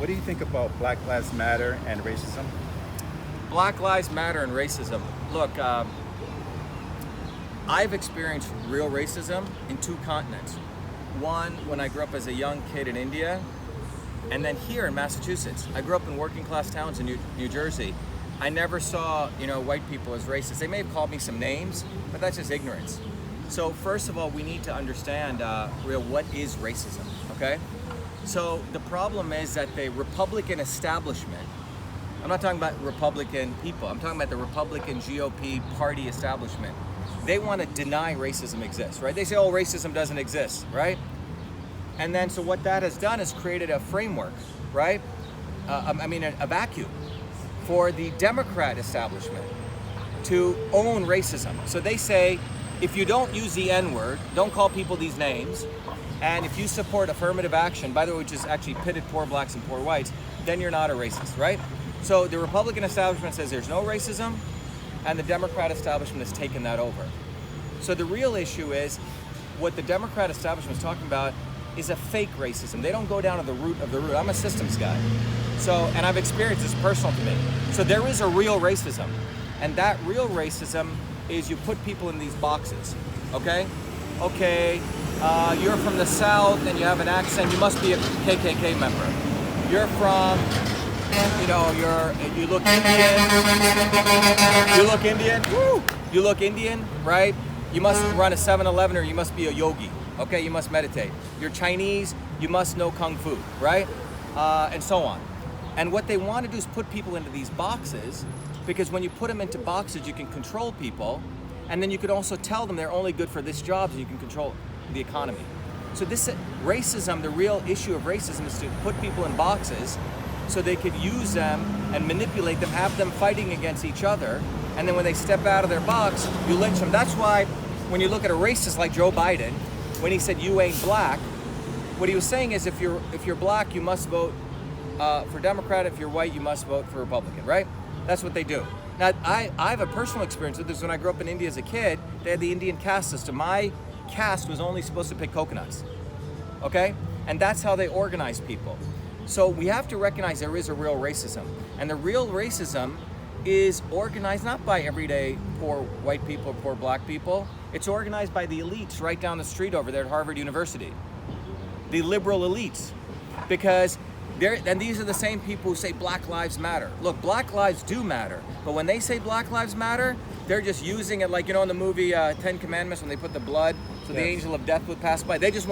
What do you think about Black Lives Matter and racism? Black Lives Matter and racism. Look, I've experienced real racism in 2 continents. One, when I grew up as a young kid in India, and then here in Massachusetts. I grew up in working class towns in New Jersey. I never saw, white people as racist. They may have called me some names, but that's just ignorance. So first of all, we need to understand what is racism, okay? So the problem is that the Republican establishment, I'm not talking about Republican people, I'm talking about the Republican GOP party establishment. They want to deny racism exists, right? They say, oh, racism doesn't exist, right? And then, so what that has done is created a framework, right? A vacuum for the Democrat establishment to own racism. So they say, if you don't use the N-word, don't call people these names, and if you support affirmative action, by the way, which is actually pitted poor blacks and poor whites, then you're not a racist, right? So the Republican establishment says there's no racism, and the Democrat establishment has taken that over. So the real issue is, what the Democrat establishment is talking about is a fake racism. They don't go down to the root of the root. I'm a systems guy. So, and I've experienced this personal to me. So there is a real racism. And that real racism is you put people in these boxes, okay? Okay, you're from the South and you have an accent, you must be a KKK member. You're from, you look Indian. You look Indian, woo! You look Indian, right? You must run a 7-Eleven or you must be a yogi. Okay, you must meditate. You're Chinese, you must know Kung Fu, right? And so on. And what they want to do is put people into these boxes, because when you put them into boxes, you can control people, and then you could also tell them they're only good for this job, and you can control the economy. So this racism, the real issue of racism is to put people in boxes so they could use them and manipulate them, have them fighting against each other, and then when they step out of their box, you lynch them. That's why when you look at a racist like Joe Biden, when he said you ain't black, what he was saying is if you're black, you must vote for Democrat. If you're white, you must vote for Republican, right? That's what they do. Now, I have a personal experience with this. When I grew up in India as a kid, they had the Indian caste system. My caste was only supposed to pick coconuts, okay? And that's how they organize people. So we have to recognize there is a real racism. And the real racism is organized not by everyday poor white people or poor black people. It's organized by the elites right down the street over there at Harvard University. The liberal elites. Because and these are the same people who say Black Lives Matter. Look, Black lives do matter. But when they say Black Lives Matter, they're just using it like, in the movie 10 Commandments when they put the blood so the angel of death would pass by. They don't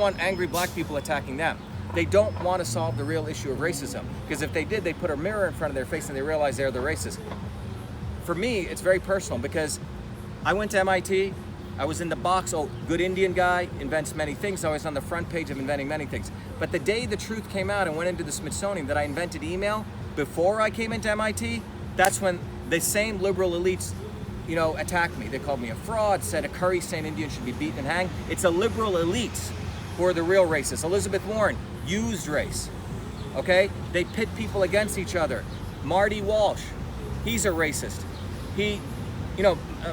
want angry black people attacking them. They don't want to solve the real issue of racism. Because if they did, they'd put a mirror in front of their face and they realize they're the racist. For me, it's very personal because I went to MIT. I was in the box, good Indian guy, invents many things. I was on the front page of inventing many things. But the day the truth came out and went into the Smithsonian that I invented email before I came into MIT, that's when the same liberal elites, attacked me. They called me a fraud, said a curry-stained Indian should be beaten and hanged. It's a liberal elites who are the real racists. Elizabeth Warren used race, okay? They pit people against each other. Marty Walsh, he's a racist.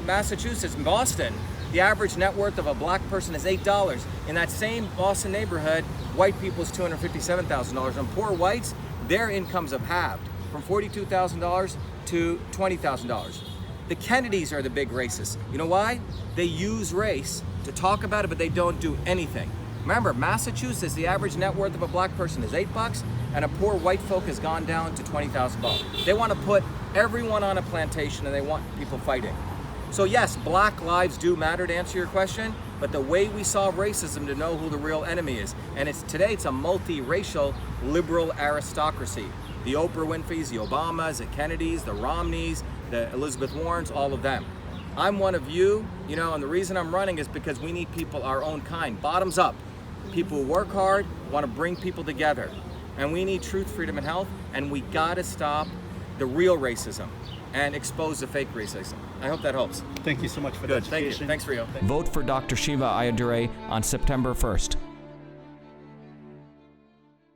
Massachusetts, Boston, the average net worth of a black person is $8. In that same Boston neighborhood, white people's $257,000. And poor whites, their incomes have halved from $42,000 to $20,000. The Kennedys are the big racists. You know why? They use race to talk about it, but they don't do anything. Remember, Massachusetts, the average net worth of a black person is $8, and a poor white folk has gone down to $20,000. They want to put everyone on a plantation, and they want people fighting. So yes, black lives do matter, to answer your question, but the way we solve racism to know who the real enemy is. And today it's a multiracial liberal aristocracy. The Oprah Winfreys, the Obamas, the Kennedys, the Romneys, the Elizabeth Warrens, all of them. I'm one of you, and the reason I'm running is because we need people our own kind, bottoms up. People who work hard, want to bring people together. And we need truth, freedom, and health, and we gotta stop the real racism and expose the fake racism. I hope that helps. Thank you so much for the education. Thank you. Thanks for you. Vote for Dr. Shiva Ayyadurai on September 1st.